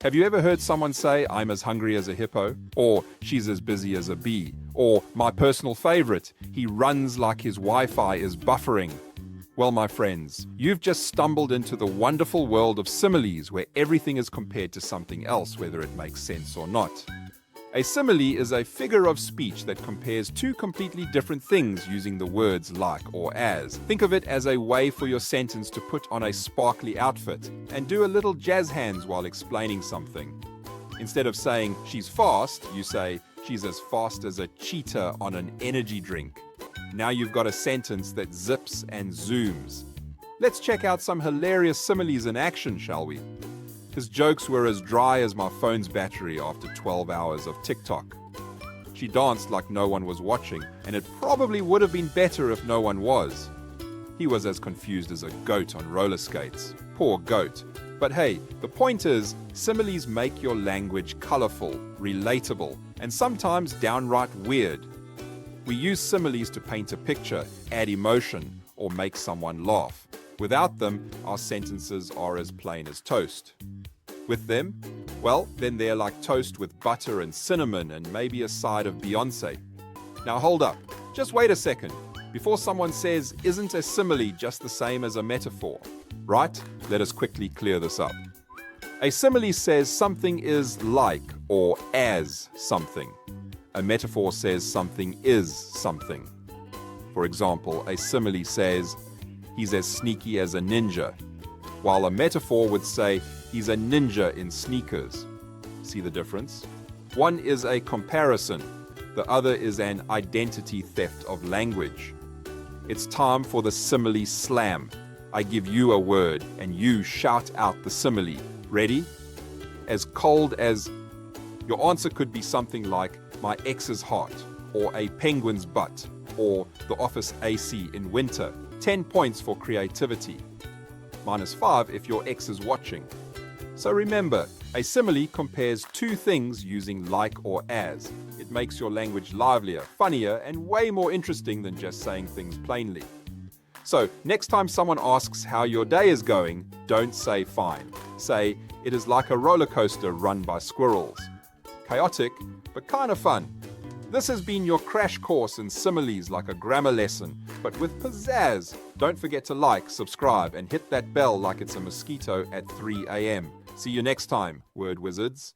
Have you ever heard someone say, I'm as hungry as a hippo? Or, she's as busy as a bee? Or, my personal favorite, he runs like his Wi-Fi is buffering. Well, my friends, you've just stumbled into the wonderful world of similes where everything is compared to something else, whether it makes sense or not. A simile is a figure of speech that compares two completely different things using the words like or as. Think of it as a way for your sentence to put on a sparkly outfit and do a little jazz hands while explaining something. Instead of saying, she's fast, you say, she's as fast as a cheetah on an energy drink. Now you've got a sentence that zips and zooms. Let's check out some hilarious similes in action, shall we? His jokes were as dry as my phone's battery after 12 hours of TikTok. She danced like no one was watching, and it probably would have been better if no one was. He was as confused as a goat on roller skates. Poor goat. But hey, the point is, similes make your language colorful, relatable, and sometimes downright weird. We use similes to paint a picture, add emotion, or make someone laugh. Without them, our sentences are as plain as toast. With them, well, then they're like toast with butter and cinnamon and maybe a side of Beyonce. Now hold up, just wait a second. Before someone says, isn't a simile just the same as a metaphor? Right? Let us quickly clear this up. A simile says something is like or as something. A metaphor says something is something. For example, a simile says, he's as sneaky as a ninja, while a metaphor would say, he's a ninja in sneakers. See the difference? One is a comparison, the other is an identity theft of language. It's time for the simile slam. I give you a word, and you shout out the simile. Ready? As cold as... Your answer could be something like, my ex's heart, or a penguin's butt, or the office AC in winter. 10 points for creativity. -5 if your ex is watching. So remember, a simile compares two things using like or as. It makes your language livelier, funnier, and way more interesting than just saying things plainly. So, next time someone asks how your day is going, don't say fine. Say, it is like a roller coaster run by squirrels. Chaotic, but kind of fun. This has been your crash course in similes like a grammar lesson, but with pizzazz. Don't forget to like, subscribe, and hit that bell like it's a mosquito at 3 a.m. See you next time, word wizards.